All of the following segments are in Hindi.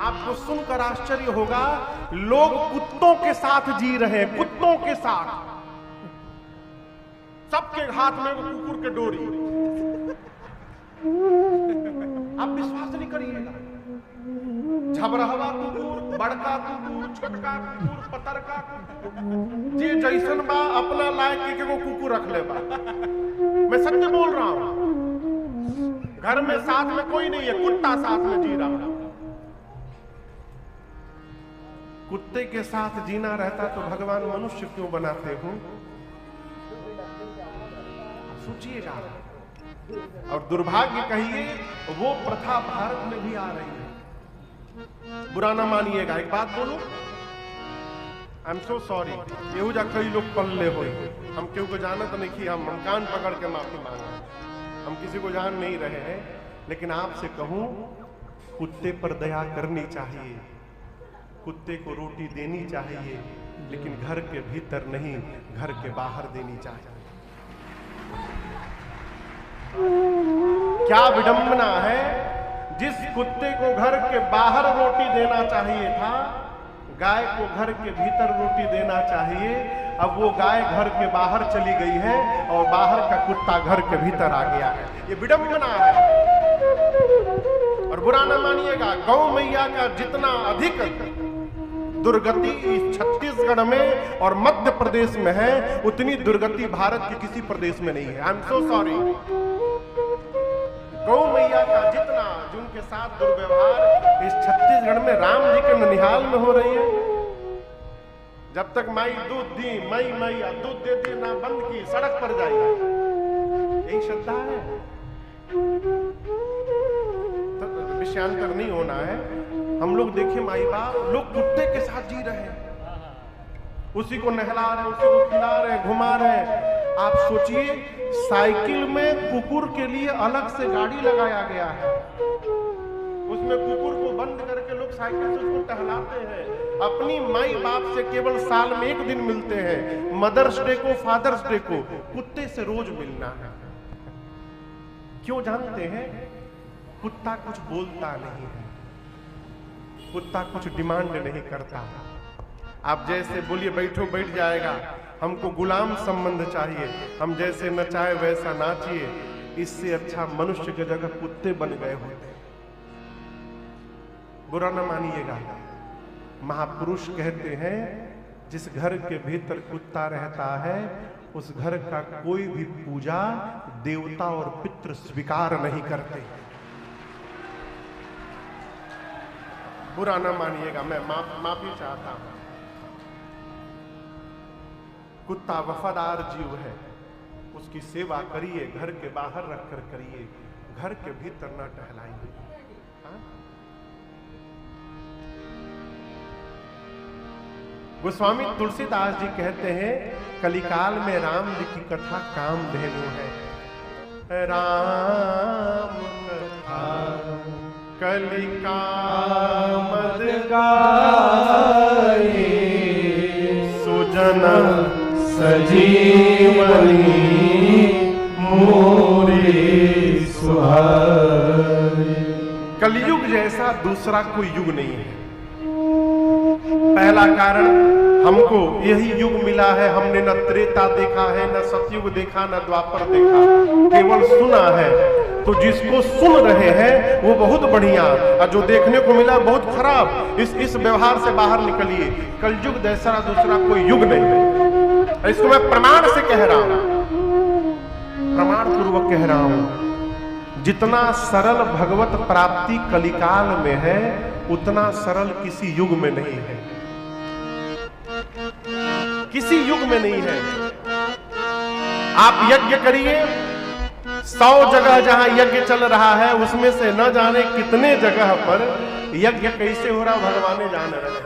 आपको सुनकर आश्चर्य होगा, लोग कुत्तों के साथ जी रहे हैं, कुत्तों के साथ। सबके हाथ में वो कुकुर के डोरी। आप विश्वास नहीं करिएगा, झबरहवा कुकुर, बड़का कुकुर, छोटका कुकुर, पतरका कुकुर, जे जैसन बा अपना लायक के कुकुर रख ले बा। मैं सत्य बोल रहा हूं। घर में साथ में कोई नहीं है, कुत्ता साथ में जी रहा है। कुत्ते के साथ जीना रहता तो भगवान मनुष्य क्यों बनाते हो? सोचिएगा। और दुर्भाग्य कहिए, वो प्रथा भारत में भी आ रही है। बुरा ना मानिएगा, एक बात बोलूं, I am so sorry, Yahoo जा कई लोग पल्ले हो, हम क्यों को जानत नहीं कि हम कान पकड़ के माफी मांगा, हम किसी को जान नहीं रहे हैं। लेकिन आपसे कहूं, कुत्ते पर दया करनी चाहिए, कुत्ते को रोटी देनी चाहिए, लेकिन घर के भीतर नहीं, घर के बाहर देनी चाहिए। क्या विडंबना है, जिस कुत्ते को घर के बाहर रोटी देना चाहिए था, गाय को घर के भीतर रोटी देना चाहिए। अब वो गाय घर के बाहर चली गई है और बाहर का कुत्ता घर के भीतर आ गया है। ये विडंबना है। और बुरा ना मानिएगा, गौ मैया का जितना अधिक दुर्गति इस छत्तीसगढ़ में और मध्य प्रदेश में है, उतनी दुर्गति भारत के किसी प्रदेश में नहीं है। I am so sorry. गौ मैया का जितना, जिनके साथ दुर्व्यवहार इस छत्तीसगढ़ में राम जी के ननिहाल में हो रही है। जब तक माई दूध दी, मई मैया दूध देती ना बंद की, सड़क पर जाएगी, यही श्रद्धा है। तो विषयांतर नहीं होना है। हम लोग देखें माई बाप, लोग कुत्ते के साथ जी रहे हैं, उसी को नहला रहे हैं, उसी को खिला रहे हैं, घुमा रहे हैं। आप सोचिए, साइकिल में कुकुर के लिए अलग से गाड़ी लगाया गया है, उसमें कुकुर को बंद करके लोग साइकिल से उसको टहलाते हैं। अपनी माई बाप से केवल साल में एक दिन मिलते हैं, मदर्स डे को, फादर्स डे को। कुत्ते से रोज मिलना है। क्यों जानते हैं? कुत्ता कुछ बोलता नहीं है, कुत्ता कुछ डिमांड नहीं करता। आप जैसे बोलिए बैठो, बैठ जाएगा। हमको गुलाम संबंध चाहिए, हम जैसे नचाए वैसा नाचिए। इससे अच्छा मनुष्य की जगह कुत्ते बन गए होते। बुरा ना मानिएगा, महापुरुष कहते हैं, जिस घर के भीतर कुत्ता रहता है, उस घर का कोई भी पूजा देवता और पितृ स्वीकार नहीं करते। बुरा ना मानिएगा, मैं माफी चाहता हूं। कुत्ता वफादार जीव है, उसकी सेवा करिए, घर के बाहर रखकर करिए, घर के भीतर ना टहलाइए। गोस्वामी तुलसीदास जी कहते हैं, कलिकाल में राम जी की कथा कामधेनु है। राम कथा कलिकामद गाए, सुजन सजीवनी मोरे सुहाए। कलयुग जैसा दूसरा कोई युग नहीं है। पहला कारण, हमको यही युग मिला है। हमने न त्रेता देखा है, न सतयुग देखा, न द्वापर देखा, केवल सुना है। तो जिसको सुन रहे हैं वो बहुत बढ़िया, और जो देखने को मिला बहुत खराब। इस व्यवहार से बाहर निकलिए। कलयुग जैसा दूसरा कोई युग नहीं है। इसको मैं प्रमाण से कह रहा हूं, प्रमाण पूर्वक कह रहा हूं। जितना सरल भगवत प्राप्ति कलिकाल में है, उतना सरल किसी युग में नहीं है, किसी युग में नहीं है। आप यज्ञ करिए, 100 जगह जहां यज्ञ चल रहा है, उसमें से न जाने कितने जगह पर यज्ञ कैसे हो रहा भगवान जान रहे।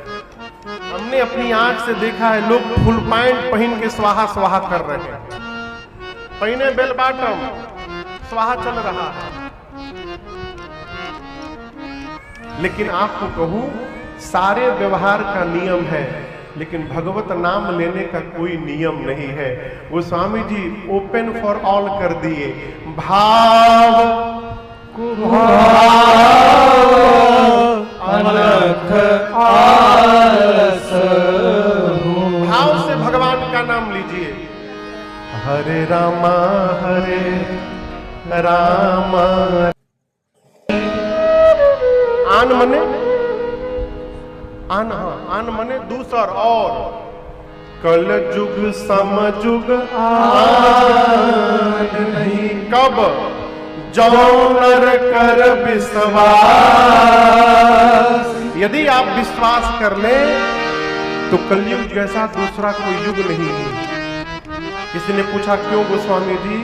हमने अपनी आंख से देखा है, लोग फुल पैंट पहन के स्वाहा स्वाहा कर रहे हैं, पहने बेल बॉटम, स्वाहा चल रहा है। लेकिन आपको कहूं, सारे व्यवहार का नियम है, लेकिन भगवत नाम लेने का कोई नियम नहीं है। वो Swami ji open for all कर दिए। भाव कुभाव अलग हरे रामा आन मने आन मने दूसर और कल जुग समजुग आन नहीं कब जो नर कर विश्वास। यदि आप विश्वास कर लें तो कलयुग जैसा दूसरा कोई युग नहीं है। किसी ने पूछा क्यों गोस्वामी जी?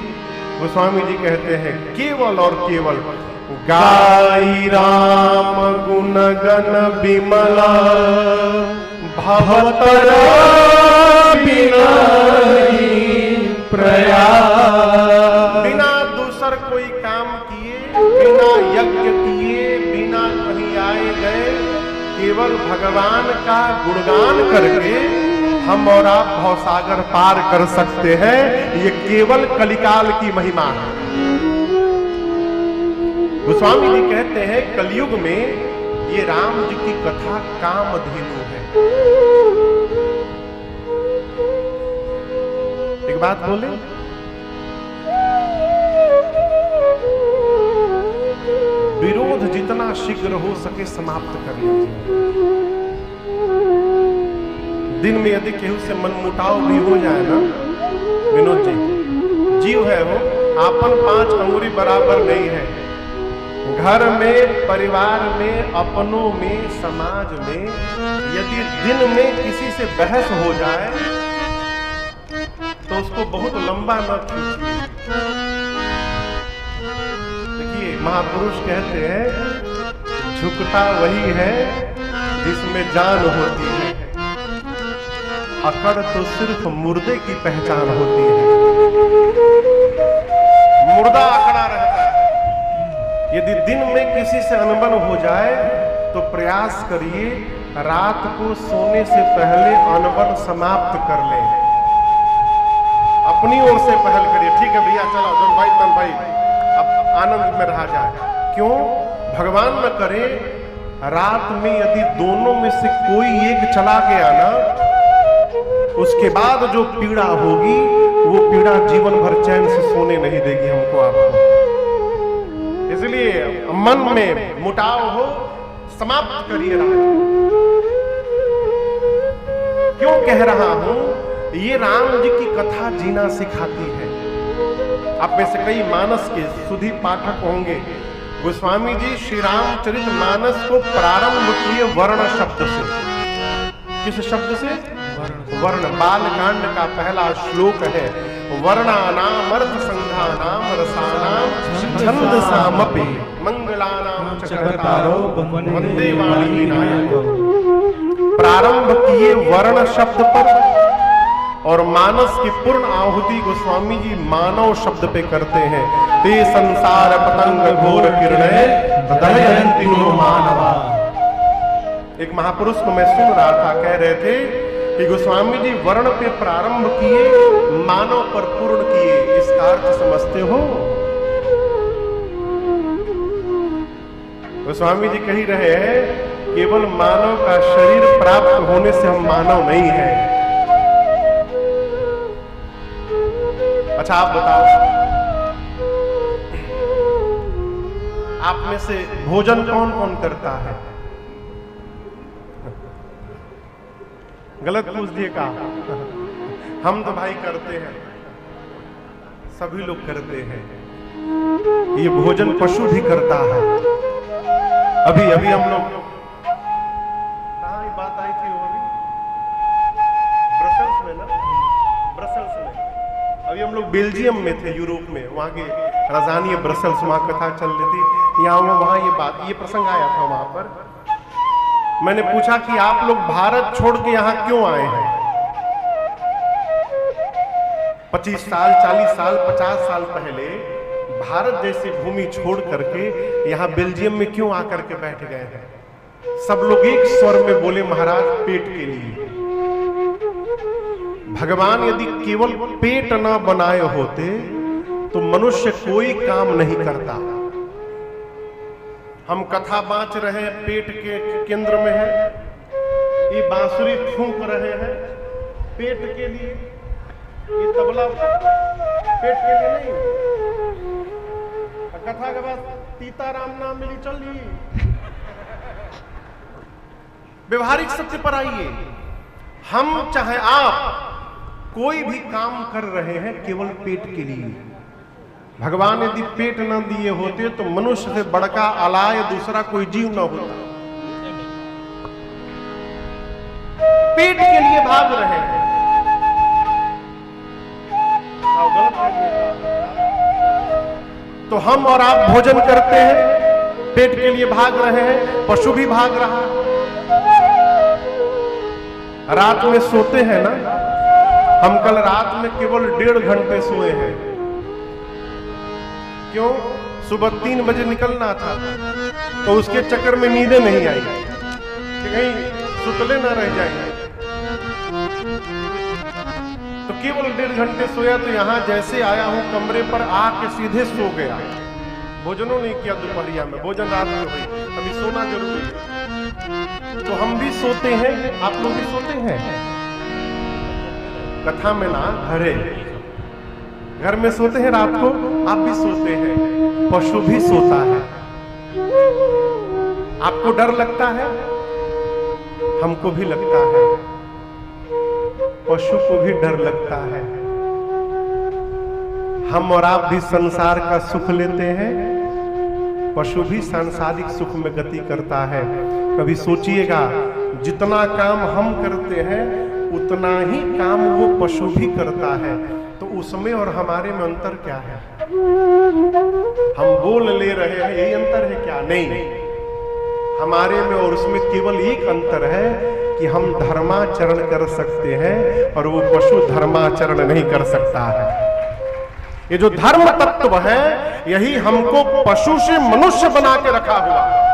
गोस्वामी जी कहते हैं केवल और केवल गाई राम गुण गण विमला भवतर प्रयास। बिना दूसर कोई काम किए, बिना यज्ञ किए, बिना कहीं आए गए, केवल भगवान का गुणगान करके हम और आप भवसागर पार कर सकते हैं। ये केवल कलिकाल की महिमा है। गोस्वामी जी कहते हैं कलयुग में ये राम जी की कथा कामधेनु है। एक बात बोले, विरोध जितना शीघ्र हो सके समाप्त कर लीजिए। दिन में यदि केहू से मनमुटाव भी हो जाए ना विनोद जी, जीव है वो, आपन 5 अंगुरी बराबर नहीं है। घर में, परिवार में, अपनों में, समाज में यदि दिन में किसी से बहस हो जाए तो उसको बहुत लंबा न खींचिए। देखिए महापुरुष कहते हैं झुकता वही है जिसमें जान होती है, अकड़ तो सिर्फ मुर्दे की पहचान होती है। मुर्दा अकड़ा रहता है। यदि दिन में किसी से अनबन हो जाए तो प्रयास करिए रात को सोने से पहले अनबन समाप्त कर लें। अपनी ओर से पहल करिए। ठीक है भैया चलो जन भाई तन भाई अब आनंद में रहा जाए। क्यों? भगवान न करे रात में यदि दोनों में से कोई एक चला गया ना, उसके बाद जो पीड़ा होगी वो पीड़ा जीवन भर चैन से सोने नहीं देगी हमको आपको। इसलिए मन में मुटाव हो समाप्त करिए रात। क्यों कह रहा हूं? ये राम जी की कथा जीना सिखाती है। आप में से कई मानस के सुधी पाठक होंगे। गोस्वामी जी श्री रामचरितमानस को प्रारंभ किए वर्ण शब्द से। किस शब्द से? वर्ण। बालकांड का पहला श्लोक है वर्णानाम अर्थ संघानाम रसानाम छंदसामपि मंगलानाम चक्रतारो वंदे वाणी विनायको। प्रारंभ किए वर्ण शब्द पर और मानस की पूर्ण आहुति गोस्वामी जी मानव शब्द पे करते हैं। ते संसार पतंग घोर किरणय दहयन्ति नो मानवा। एक महापुरुष को मैं सुन रहा था, कह रहे थे कि गोस्वामी जी वर्ण पे प्रारंभ किए, मानव पर पूर्ण किए। इसका अर्थ समझते हो? गोस्वामी जी कह रहे हैं केवल मानव का शरीर प्राप्त होने से हम मानव नहीं हैं। अच्छा आप बताओ, आप में से भोजन कौन कौन करता है? गलत पूछ दिए का? हम तो भाई करते हैं, सभी लोग करते हैं। ये भोजन पशु भी करता है। अभी हम लोग कहाँ ये बात आई थी? वो अभी ब्रसेल्स में ना, ब्रसेल्स में। अभी हम लोग बेल्जियम में थे, यूरोप में। वहां की राजधानी ब्रसेल्स, वहां कथा चल रही थी। यहाँ वहां ये प्रसंग आया था। वहां पर मैंने पूछा कि आप लोग भारत छोड़ के यहां क्यों आए हैं? 25 साल, 40 साल, 50 साल पहले भारत जैसी भूमि छोड़ करके यहां बेल्जियम में क्यों आकर के बैठ गए हैं? सब लोग एक स्वर में बोले महाराज पेट के लिए। भगवान यदि केवल पेट ना बनाए होते तो मनुष्य कोई काम नहीं करता। हम कथा बांच रहे हैं, पेट के केंद्र में है। ये बांसुरी फूंक रहे हैं पेट के लिए। ये तबला पेट के लिए नहीं। कथा के बाद सीताराम नाम मिली चल ली। व्यवहारिक सत्य पर आइए। हम चाहे आप कोई भी काम कर रहे हैं केवल पेट के लिए। भगवान यदि पेट न दिए होते तो मनुष्य से बड़का अलाय दूसरा कोई जीव न होता। पेट के लिए भाग रहे हैं। तो हम और आप भोजन करते हैं, पेट के लिए भाग रहे हैं, पशु भी भाग रहा है। रात में सोते हैं ना, हम कल रात में केवल 1.5 घंटे सोए हैं। क्यों? सुबह 3 बजे निकलना था, तो उसके चक्कर में नींदें नहीं आई कि कहीं सुतले ना रह जाएंगे। तो केवल 1.5 घंटे सोया, तो यहां जैसे आया हूं कमरे पर आके सीधे सो गया। भोजनों नहीं किया दोपहरिया में, भोजन रात में हुई, अभी सोना जरूरी है। तो हम भी सोते हैं, आप लोग भी सोते हैं। कथा में ना घर में सोते हैं रात को, आप भी सोते हैं, पशु भी सोता है। आपको डर लगता है, हमको भी लगता है, पशु को भी डर लगता है। हम और आप भी संसार का सुख लेते हैं, पशु भी सांसारिक सुख में गति करता है। कभी सोचिएगा, जितना काम हम करते हैं उतना ही काम वो पशु भी करता है, तो उसमें और हमारे में अंतर क्या है? हम बोल ले रहे हैं, यही अंतर है क्या? नहीं, हमारे में और उसमें केवल एक अंतर है कि हम धर्माचरण कर सकते हैं और वो पशु धर्माचरण नहीं कर सकता है। ये जो धर्म तत्व है, यही हमको पशु से मनुष्य बना के रखा हुआ है।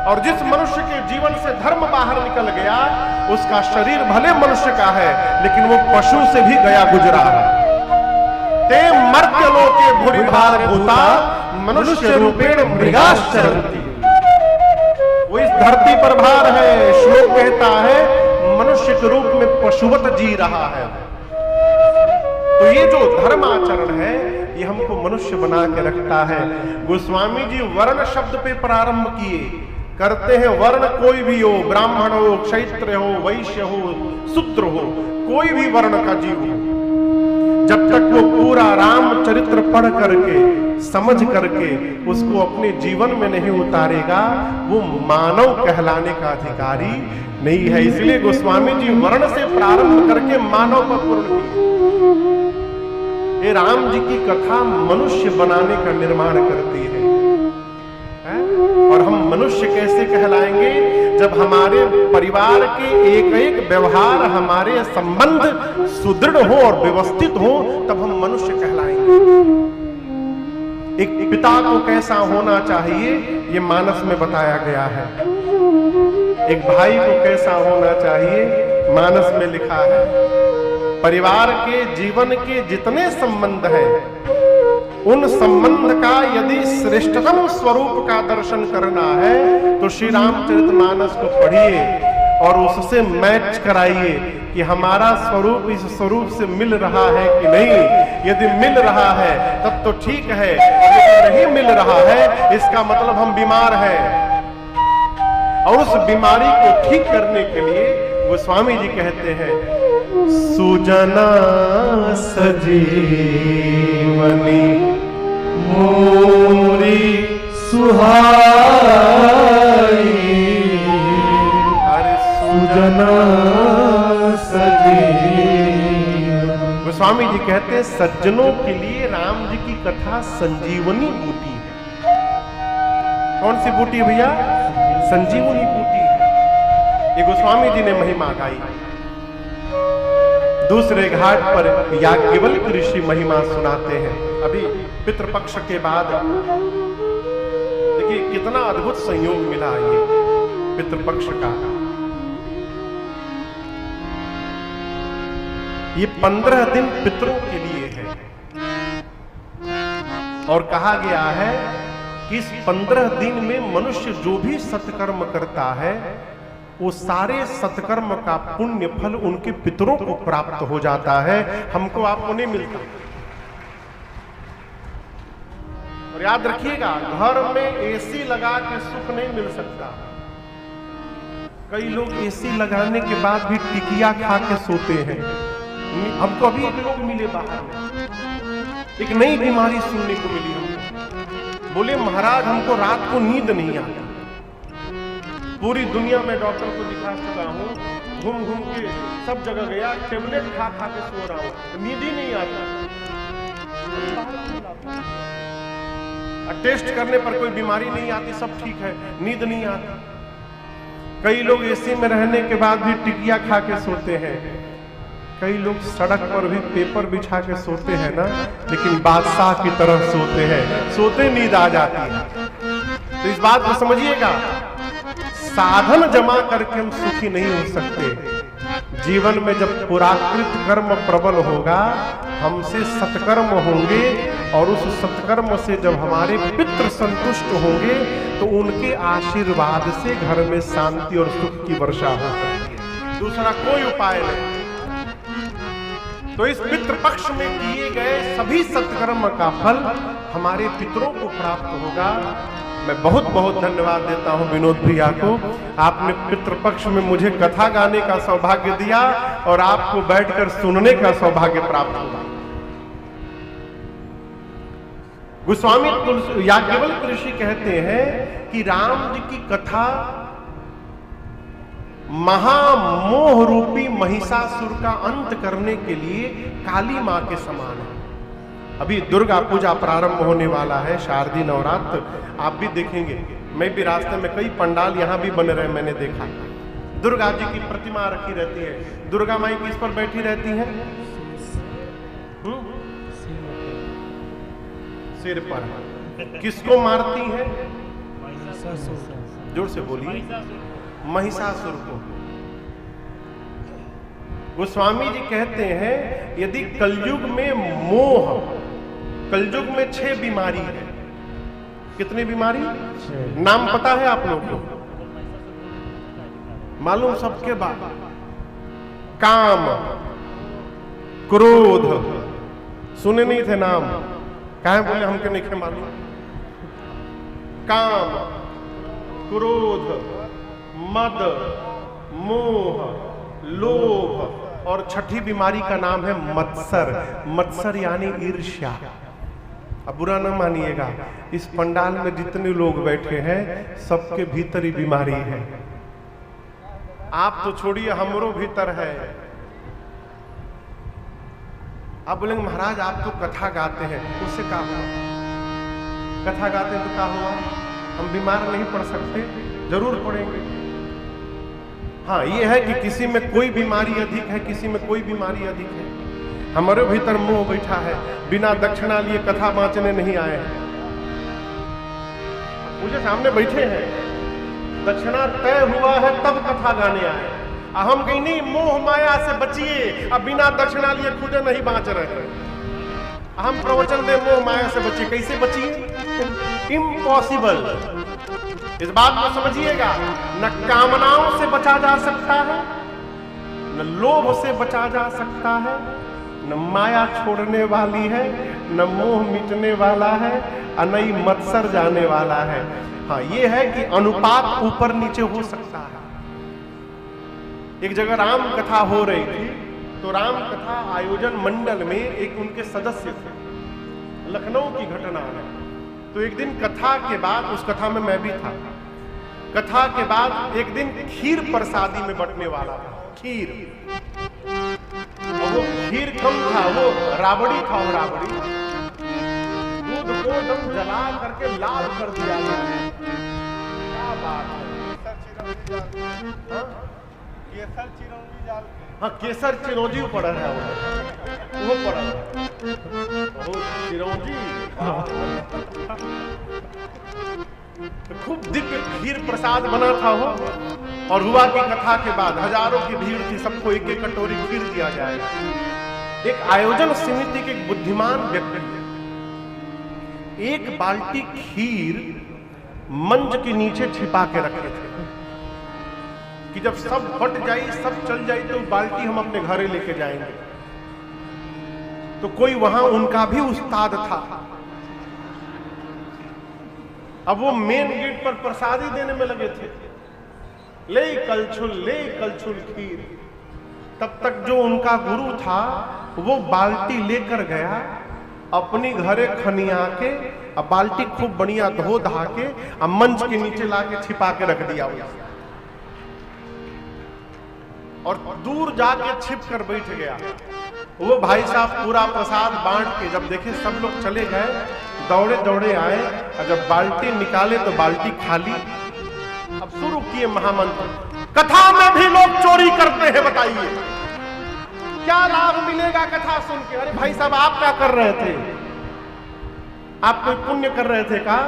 और जिस मनुष्य के जीवन से धर्म बाहर निकल गया, उसका शरीर भले मनुष्य का है, लेकिन वो पशु से भी गया गुजरा है। ते मर्त्यलोके भूरिभार भूता मनुष्य रूपेण मृगाश्चरन्ति। वो इस धरती पर भार है। श्लोक कहता है, मनुष्य के रूप में पशुवत जी रहा है। तो ये जो धर्म आचरण है, ये हमको मनुष्य बना के रखता है। गोस्वामी जी वर्ण शब्द पे प्रारंभ किए, करते हैं वर्ण कोई भी हो, ब्राह्मण हो, क्षत्रिय हो, वैश्य हो, शूद्र हो, कोई भी वर्ण का जीव हो, जब तक वो पूरा राम चरित्र पढ़ करके समझ करके उसको अपने जीवन में नहीं उतारेगा, वो मानव कहलाने का अधिकारी नहीं है। इसलिए गोस्वामी जी वर्ण से प्रारंभ करके मानव पर पूर्ण किए। ये राम जी की कथा मनुष्य बनाने का निर्माण करती है। और हम मनुष्य कैसे कहलाएंगे? जब हमारे परिवार के एक एक व्यवहार, हमारे संबंध सुदृढ़ हो और व्यवस्थित हो, तब हम मनुष्य कहलाएंगे। एक पिता को कैसा होना चाहिए, ये मानस में बताया गया है। एक भाई को कैसा होना चाहिए, मानस में लिखा है। परिवार के जीवन के जितने संबंध हैं, उन संबंध का यदि श्रेष्ठतम स्वरूप का दर्शन करना है, तो श्री रामचरितमानस को पढ़िए और उससे मैच कराइए कि हमारा स्वरूप इस स्वरूप से मिल रहा है कि नहीं। यदि मिल रहा है तब तो ठीक है, यदि नहीं मिल रहा है, इसका मतलब हम बीमार हैं। और उस बीमारी को ठीक करने के लिए गोस्वामी जी कहते हैं, सुजना सजीवनी मोरी सुहाई। अरे सुजना सजीवनी। गोस्वामी जी कहते हैं, सज्जनों के लिए राम जी की कथा संजीवनी बूटी है। कौन सी बूटी भैया? संजीवनी बूटी है। ये गोस्वामी जी ने महिमा गाई। दूसरे घाट पर याज्ञवल्क्य ऋषि महिमा सुनाते हैं। अभी पितृपक्ष के बाद देखिए कितना अद्भुत संयोग मिला ये पितृपक्ष का। ये 15 दिन पितरों के लिए है और कहा गया है कि इस 15 दिन में मनुष्य जो भी सत्कर्म करता है, वो सारे सत्कर्म का पुण्य फल उनके पितरों को प्राप्त हो जाता है, हमको आपको नहीं मिलता। और याद रखिएगा, घर में एसी लगा के सुख नहीं मिल सकता। कई लोग एसी लगाने के बाद भी टिकिया खा के सोते हैं। हमको अभी एक लोग मिले बाहर में, एक नई बीमारी सुनने को मिली हमको। बोले महाराज हमको रात को नींद नहीं आती। पूरी दुनिया में डॉक्टर को दिखा चुका हूँ, घूम घूम के सब जगह गया, टेबलेट खा खा के सो रहा हूँ, नींद ही नहीं आता। टेस्ट करने पर कोई बीमारी नहीं आती, सब ठीक है, नींद नहीं आती। कई लोग एसी में रहने के बाद भी टिकिया खा के सोते हैं। कई लोग सड़क पर भी पेपर बिछा के सोते हैं ना, लेकिन बादशाह की तरह सोते हैं, सोते नींद आ जाती है। तो इस बात को समझिएगा, साधन जमा करके हम सुखी नहीं हो सकते। जीवन में जब पुराकृत कर्म प्रबल होगा, हमसे सत्कर्म होंगे, और उस सत्कर्म से जब हमारे पितृ संतुष्ट होंगे तो उनके आशीर्वाद से घर में शांति और सुख की वर्षा हो सकती है। दूसरा कोई उपाय नहीं। तो इस पितृपक्ष में किए गए सभी सत्कर्म का फल हमारे पितरों को प्राप्त होगा। मैं बहुत बहुत धन्यवाद देता हूं विनोद भैया को, आपने पितृपक्ष में मुझे कथा गाने का सौभाग्य दिया और आपको बैठकर सुनने का सौभाग्य प्राप्त हुआ। गोस्वामी याज्ञवल्क्य ऋषि कहते हैं कि राम जी की कथा महामोह रूपी महिषासुर का अंत करने के लिए काली मां के समान है। अभी दुर्गा पूजा प्रारंभ होने वाला है, शारदीय नवरात्र आप भी देखेंगे। मैं भी रास्ते में कई पंडाल यहाँ भी बन रहे हैं, मैंने देखा। दुर्गा जी की प्रतिमा रखी रहती है। दुर्गा माई किस पर बैठी रहती है? सिर पर। किसको मारती है? जोर से बोलिए। महिषासुर को। गोस्वामी जी कहते हैं यदि कलयुग में मोह, कलयुग में 6 बीमारी है। कितनी बीमारी? नाम पता है आप लोग को? मालूम सबके बाद? काम, क्रोध, सुने नहीं थे नाम? काहे बोले हमके नहीं मालूम? काम, क्रोध, मद, मोह, लोभ, और छठी बीमारी का नाम है मत्सर। मत्सर यानी ईर्ष्या। अब बुरा न मानिएगा, इस पंडाल में जितने लोग बैठे हैं सबके भीतर ही बीमारी है। आप तो छोड़िए, हमरो भीतर है। आप बोलेंगे महाराज आप तो कथा गाते हैं, उससे क्या हुआ? कथा गाते हैं तो क्या हुआ? हम बीमार नहीं पड़ सकते? जरूर पड़ेंगे। हाँ, ये है कि किसी में कोई बीमारी अधिक है, किसी में कोई बीमारी अधिक है। हमारे भीतर मोह बैठा है, बिना दक्षिणा लिए कथा बांचने नहीं आए हैं। मुझे सामने बैठे हैं, दक्षिणा तय हुआ है तब कथा गाने आए। हम कहीं नहीं, मोह माया से बचिए, अब बिना दक्षिणा लिए खुद नहीं बांच रहे। हम प्रवचन दे मोह माया से बचिए, कैसे बचिए? इम्पॉसिबल। इस बात को समझिएगा, न कामनाओं से बचा जा सकता है, न लोभ से बचा जा सकता है, न माया छोड़ने वाली है, न मोह मिटने वाला है, और न ही मत्सर जाने वाला है। हाँ, ये है कि अनुपात ऊपर नीचे हो सकता है। एक जगह राम कथा हो रही थी, तो राम कथा आयोजन मंडल में एक उनके सदस्य थे। लखनऊ की घटना है। तो एक दिन कथा के बाद, उस कथा में मैं भी था, कथा के बाद एक दिन खीर प्रसादी में बंटने वाला था। खीर, और वो खीर कम था, वो राबड़ी था। वो राबड़ी दूध को एकदम जला करके लाल कर दिया गया। क्या बात है! केसर चिरौंजी जाल। हाँ, केसर चिरौंजी पड़ रहा है, वो पड़ रहा है चिरौंजी। खूब दिव्य खीर प्रसाद बना था वो। और हुआ कि कथा के बाद हजारों की भीड़ थी, सबको एक एक कटोरी खीर दिया जाएगा। एक आयोजन समिति के एक बुद्धिमान व्यक्ति एक बाल्टी खीर मंच के नीचे छिपा के रखे थे कि जब सब फट जाए, सब चल जाए, तो बाल्टी हम अपने घरे लेके जाएंगे। तो कोई वहां उनका भी उस्ताद था। अब वो मेन गेट पर प्रसादी देने में लगे थे, ले कलछुल खीर। तब तक जो उनका गुरु था वो बाल्टी लेकर गया अपनी घरे खनिया के, अब बाल्टी खूब बढ़िया धो धा के अब मंच के नीचे लाके छिपा के रख दिया और दूर जाके छिप कर बैठ गया। वो भाई साहब पूरा प्रसाद बांट के जब देखे सब लोग चले गए, दौड़े दौड़े आए और जब बाल्टी निकाले तो बाल्टी खाली। अब शुरू किए महामंत्र, कथा में भी लोग चोरी करते हैं, बताइए क्या लाभ मिलेगा कथा सुन के? अरे भाई साहब आप क्या कर रहे थे? आप कोई पुण्य कर रहे थे का?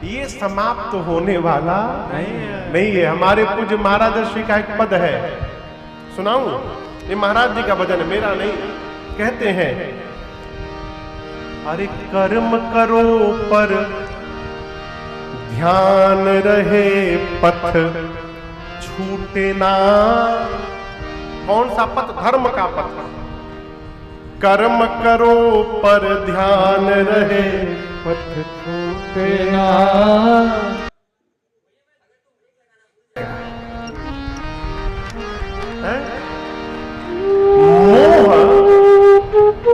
ये समाप्त होने वाला नहीं है। हमारे पूज्य महाराज श्री का एक पद है, सुनाऊं? ये महाराज जी का भजन, मेरा नहीं। कहते हैं, अरे कर्म करो पर ध्यान रहे, पथ छूटे ना। कौन सा पथ? धर्म का पथ। कर्म करो पर ध्यान रहे, पथ छूटे ना। मोह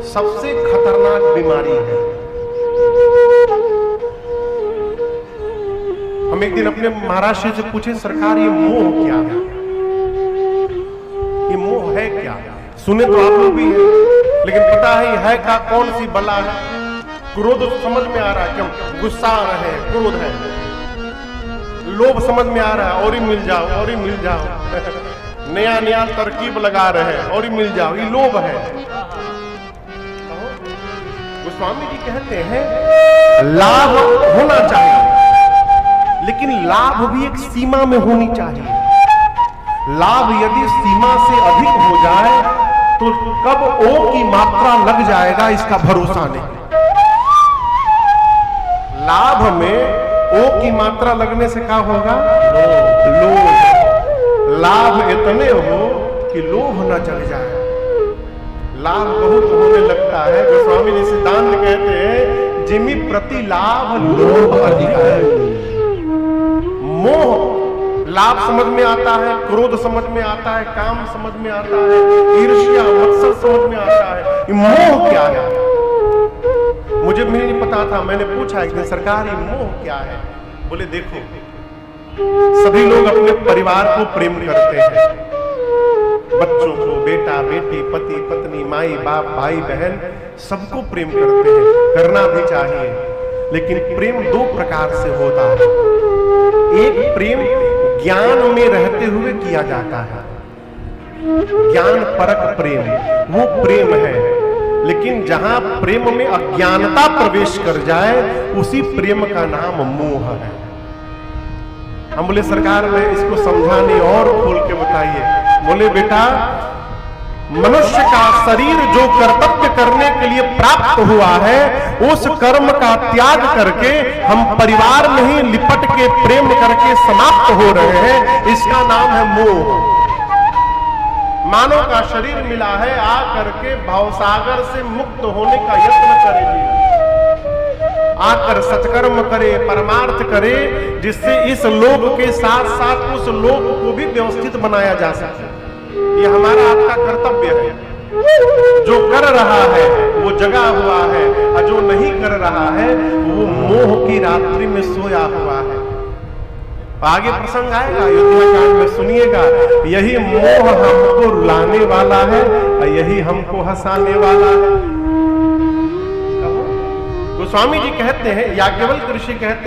सबसे खतरनाक बीमारी है। हम एक दिन अपने महाराज से पूछे, सरकार ये मोह क्या है? ये मोह है क्या? सुने तो आप लोग भी हैं, लेकिन पता है का कौन सी बला है? क्रोध समझ में आ रहा है, क्यों गुस्सा आ रहा है, क्रोध है। लोभ समझ में आ रहा है, और ही मिल जाओ, और ही मिल जाओ। नया नया तरकीब लगा रहे हैं, और ही मिल जाओ, ये लोभ है। गोस्वामी जी कहते हैं लाभ होना चाहिए, लेकिन लाभ भी एक सीमा में होनी चाहिए। लाभ यदि सीमा से अधिक हो जाए तो कब ओ की मात्रा लग जाएगा इसका भरोसा नहीं। लाभ में ओ की मात्रा लगने से क्या होगा? लोभ। लाभ इतने हो कि लोभ न जग जाए। लाभ बहुत होने लगता है। गोस्वामी जी सिद्धांत कहते हैं, जिमि प्रति लाभ लोभ अधिक है। मोह लाभ समझ में आता है, क्रोध समझ में आता है, काम समझ में आता है, ईर्ष्या मत्सर समझ में आता है। ये मोह क्या है? मुझे भी नहीं पता था, मैंने पूछा एक दिन, सरकार ये मोह क्या है? बोले देखो, सभी लोग अपने परिवार को प्रेम करते हैं, बच्चों को, बेटा बेटी, पति पत्नी, माई बाप, भाई बहन, सबको प्रेम करते हैं, करना भी चाहिए। लेकिन प्रेम दो प्रकार से होता है। एक प्रेम ज्ञान में रहते हुए किया जाता है, ज्ञान परक प्रेम, वो प्रेम है। लेकिन जहां प्रेम में अज्ञानता प्रवेश कर जाए, उसी प्रेम का नाम मोह है। हम बोले सरकार में इसको समझाने और खोल के बताइए। बोले बेटा, मनुष्य का शरीर जो कर्तव्य करने के लिए प्राप्त हुआ है, उस कर्म का त्याग करके हम परिवार में ही लिपट के प्रेम करके समाप्त हो रहे हैं, इसका नाम है मोह। मानव का शरीर मिला है, आ करके भवसागर से मुक्त होने का यत्न करेगी, आकर सत्कर्म करे, परमार्थ करे, जिससे इस लोक के साथ साथ उस लोक को भी व्यवस्थित बनाया जा सके। ये हमारा आपका कर्तव्य है। जो कर रहा है वो जगा हुआ है, और जो नहीं कर रहा है वो मोह की रात्रि में सोया हुआ है। आगे प्रसंग आएगा अयोध्या कांड में, सुनिएगा। यही मोह हमको रुलाने वाला है और यही हमको हंसाने वाला है। गोस्वामी जी कहते हैं, याज्ञवल्क्य ऋषि कहते हैं,